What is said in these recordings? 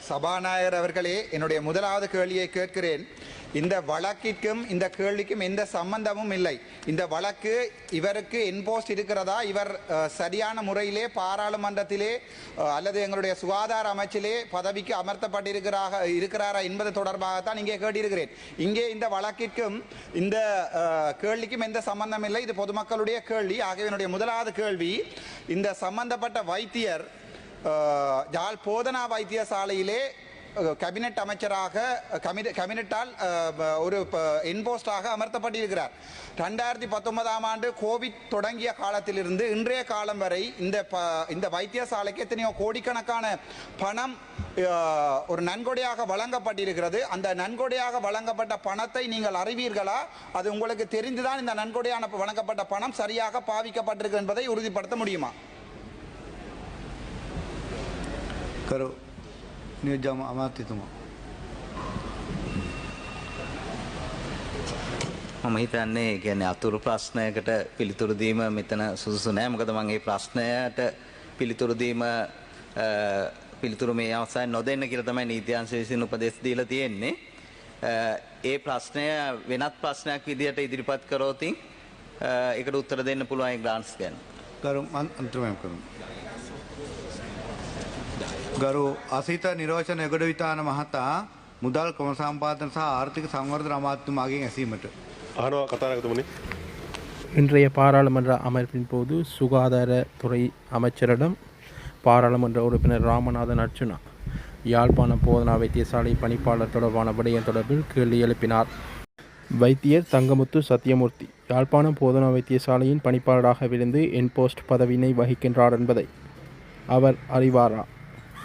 சபாநாயகர் அவர்களே, என்னுடைய முதலாவது கேள்வியை கேட்கிறேன். இந்த வழக்கிற்கும் இந்த கேள்விக்கும் எந்த சம்பந்தமும் இல்லை. இந்த வழக்கு இவருக்கு என்போஸ்ட் இருக்கிறதா, இவர் சரியான முறையிலே பாராளுமன்றத்திலே அல்லது எங்களுடைய சுகாதார அமைச்சிலே பதவிக்கு அமர்த்தப்பட்டிருக்கிறாரா என்பது தொடர்பாகத்தான் இங்கே கேட்டிருக்கிறேன். இங்கே இந்த வழக்கிற்கும் இந்த கேள்விக்கும் எந்த சம்பந்தம் இல்லை. இது பொதுமக்களுடைய கேள்வி. ஆகவே என்னுடைய முதலாவது கேள்வி, இந்த சம்பந்தப்பட்ட வைத்தியர் யாழ் போதனா வைத்தியசாலையிலே கேபினெட் அமைச்சராக கேபினெட்டால் ஒரு என்போஸ்டாக அமர்த்தப்பட்டிருக்கிறார். 2019ஆம் ஆண்டு கோவிட் தொடங்கிய காலத்திலிருந்து இன்றைய காலம் வரை இந்த வைத்தியசாலைக்கு எத்தனையோ கோடிக்கணக்கான பணம் ஒரு நன்கொடையாக வழங்கப்பட்டிருக்கிறது. அந்த நன்கொடையாக வழங்கப்பட்ட பணத்தை நீங்கள் அறிவீர்களா? அது உங்களுக்கு தெரிந்துதான் இந்த நன்கொடையான வழங்கப்பட்ட பணம் சரியாக பாவிக்கப்பட்டிருக்கு என்பதை உறுதிப்படுத்த முடியுமா? करो नियोजम अमात्यतुमा මම හිතන්නේ කියන්නේ අතුරු ප්‍රශ්නයකට පිළිතුරු දීම මෙතන සුදුසු නෑ. මොකද මම මේ ප්‍රශ්නයට පිළිතුරු දීම පිළිතුරු මේ අවස්ථාවේ නොදෙන්න කියලා තමයි නීති අංශය විසින් උපදෙස් දීලා තියෙන්නේ. ඒ ප්‍රශ්නය වෙනත් ප්‍රශ්නයක් විදියට ඉදිරිපත් කරොත් ඒකට උත්තර දෙන්න පුළුවන් ඒ ග්‍රාන්ට්ස් ගැන. करो अंतरमय करो ගරු අසිත නිරෝෂණ එගොඩවිතාන මහතා මුදල් ක්‍රම සම්පාදන සහ ආර්ථික සංවර්ධන අමාත්‍යතුමාගෙන් ඇසීමට අහනවා කතානායකතුමනි. இன்றைய பாராளுமன்ற அமைப்பின் போது சுகாதாரத்துறை அமைச்சரிடம் பாராளுமன்ற உறுப்பினர் ராமநாதன் அர்ச்சுனா யாழ்ப்பாணம் போதனா வைத்தியசாலை பணிப்பாளர் தொடர்பான விடயம் தொடர்பில் கேள்வி எழுப்பினார். வைத்தியர் தங்கமுத்து சத்தியமூர்த்தி யாழ்ப்பாணம் போதனா வைத்தியசாலையின் பணிப்பாளராகவிருந்து என்போஸ்ட் பதவியினை வகிக்கின்றார் என்பதை அவர் அறிவாரா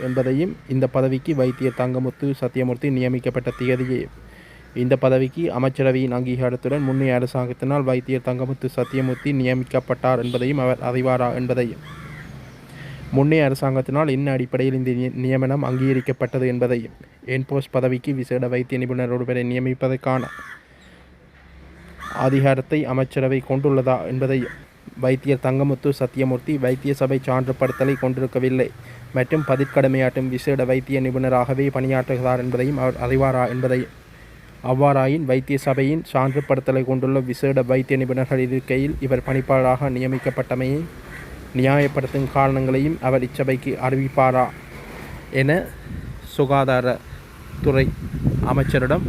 என்பதையும், இந்த பதவிக்கு வைத்தியர் தங்கமுத்து சத்தியமூர்த்தி நியமிக்கப்பட்ட தேதியையும், இந்த பதவிக்கு அமைச்சரவையின் அங்கீகாரத்துடன் முன்னைய அரசாங்கத்தினால் வைத்தியர் தங்கமுத்து சத்தியமூர்த்தி நியமிக்கப்பட்டார் என்பதையும் அவர் அறிவாரா என்பதையும், முன்னைய அரசாங்கத்தினால் என்ன அடிப்படையில் இந்த நியமனம் அங்கீகரிக்கப்பட்டது என்பதையும், என்போஸ்ட் பதவிக்கு விசேட வைத்திய நிபுணர் ஒருவரை நியமிப்பதற்கான அதிகாரத்தை அமைச்சரவை கொண்டுள்ளதா என்பதையும், வைத்தியர் தங்கமுத்து சத்தியமூர்த்தி வைத்திய சபை சான்றுபடுத்தலை கொண்டிருக்கவில்லை மற்றும் பதிற்கடமையாற்றும் விசேட வைத்திய நிபுணராகவே பணியாற்றுகிறார் என்பதையும் அவர் அறிவாரா என்பதையும், அவ்வாறாயின் வைத்திய சபையின் சான்றுபடுத்தலை கொண்டுள்ள விசேட வைத்திய நிபுணர்கள் இருக்கையில் இவர் பணிப்பாளராக நியமிக்கப்பட்டமையை நியாயப்படுத்தும் காரணங்களையும் அவர் இச்சபைக்கு அறிவிப்பாரா என சுகாதாரத்துறை அமைச்சரிடம்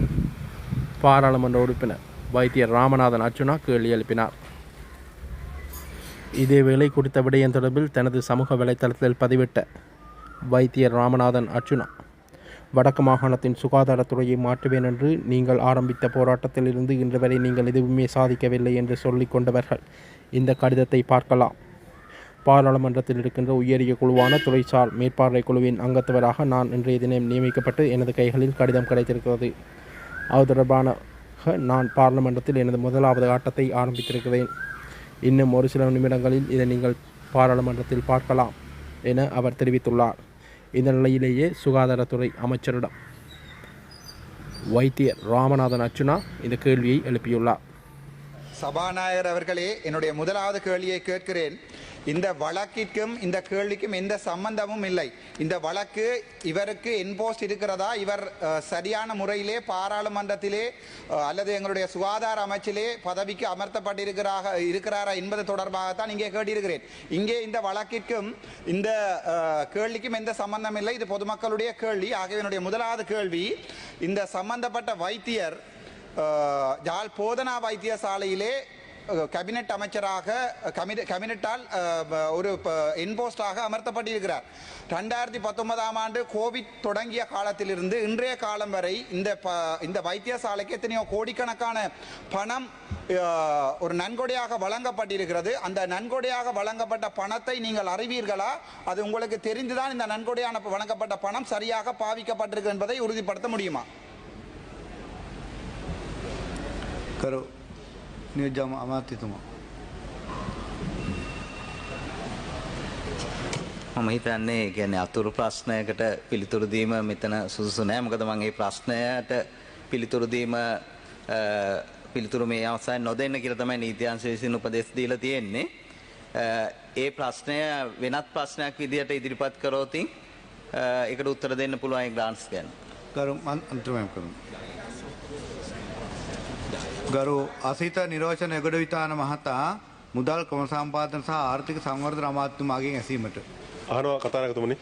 பாராளுமன்ற உறுப்பினர் வைத்தியர் ராமநாதன் அர்ச்சுனா கேள்வி எழுப்பினார். இதேவேளை குறித்த விடயம் தொடர்பில் தனது சமூக வலைத்தளத்தில் பதிவிட்ட வைத்தியர் ராமநாதன் அர்ச்சுனா, வடக்கு மாகாணத்தின் சுகாதாரத்துறையை மாற்றுவேன் என்று நீங்கள் ஆரம்பித்த போராட்டத்தில் இருந்து இன்று வரை நீங்கள் எதுவுமே சாதிக்கவில்லை என்று சொல்லிக் கொண்டவர்கள் இந்த கடிதத்தை பார்க்கலாம். பாராளுமன்றத்தில் இருக்கின்ற உயரிய குழுவான துறைசார் மேற்பார்வை குழுவின் அங்கத்தவராக நான் இன்றைய தினம் நியமிக்கப்பட்டு எனது கைகளில் கடிதம் கிடைத்திருக்கிறது. அது தொடர்பான நான் பாராளுமன்றத்தில் எனது முதலாவது ஆட்டத்தை ஆரம்பித்திருக்கிறேன். இன்னும் ஒரு சில நிமிடங்களில் இதை நீங்கள் பாராளுமன்றத்தில் பார்க்கலாம் என அவர் தெரிவித்துள்ளார். இந்த நிலையிலேயே சுகாதாரத்துறை அமைச்சரிடம் வைத்தியர் ராமநாதன் அர்ச்சுனா இந்த கேள்வியை எழுப்பியுள்ளார். சபாநாயகர் அவர்களே, என்னுடைய முதலாவது கேள்வியை கேட்கிறேன். இந்த வழக்கிற்கும் இந்த கேள்விக்கும் எந்த சம்பந்தமும் இல்லை. இந்த வழக்கு இவருக்கு என்போஸ்ட் இருக்கிறதா, இவர் சரியான முறையிலே பாராளுமன்றத்திலே அல்லது எங்களுடைய சுகாதார அமைச்சிலே பதவிக்கு அமர்த்தப்பட்டிருக்கிறாரா என்பது தொடர்பாகத்தான் இங்கே கேட்டிருக்கிறேன். இங்கே இந்த வழக்கிற்கும் இந்த கேள்விக்கும் எந்த சம்பந்தம் இல்லை. இது பொதுமக்களுடைய கேள்வி. ஆகவே என்னுடைய முதலாவது கேள்வி, இந்த சம்பந்தப்பட்ட வைத்தியர் யாழ் போதனா வைத்தியசாலையிலே கேபினெட் அமைச்சராக கேபினெட்டால் ஒரு என்போஸ்டாக அமர்த்தப்பட்டிருக்கிறார். 2019ஆம் ஆண்டு கோவிட் தொடங்கிய காலத்திலிருந்து இன்றைய காலம் வரை இந்த வைத்தியசாலைக்கு எத்தனையோ கோடிக்கணக்கான பணம் ஒரு நன்கொடையாக வழங்கப்பட்டிருக்கிறது. அந்த நன்கொடையாக வழங்கப்பட்ட பணத்தை நீங்கள் அறிவீர்களா? அது உங்களுக்கு தெரிந்துதான் இந்த நன்கொடையான வழங்கப்பட்ட பணம் சரியாக பாவிக்கப்பட்டிருக்கு என்பதை உறுதிப்படுத்த முடியுமா? करो नियोजम अमात्यतुमा මම හිතන්නේ කියන්නේ අතුරු ප්‍රශ්නයකට පිළිතුරු දීම මෙතන සුදුසු නෑ. මොකද මම මේ ප්‍රශ්නයට පිළිතුරු දීම පිළිතුරු මේ අවස්ථාවේ නොදෙන්න කියලා තමයි නීති අංශය විසින් උපදෙස් දීලා තියෙන්නේ. ඒ ප්‍රශ්නය වෙනත් ප්‍රශ්නයක් විදියට ඉදිරිපත් කරොත් ඒකට උත්තර දෙන්න පුළුවන් ඒ ග්‍රාන්ට්ස් ගැන. ගරු අන්තිමයෙන් කරමු. ගරු අසිත නිරෝෂණ යොගඩවිතාන මහතා මුදල් කොම සම්පාදන සහ ආර්ථික සංවර්ධන අමාත්‍යතුමාගෙන් ඇසීමට. අහනවා කතානායකතුමනි.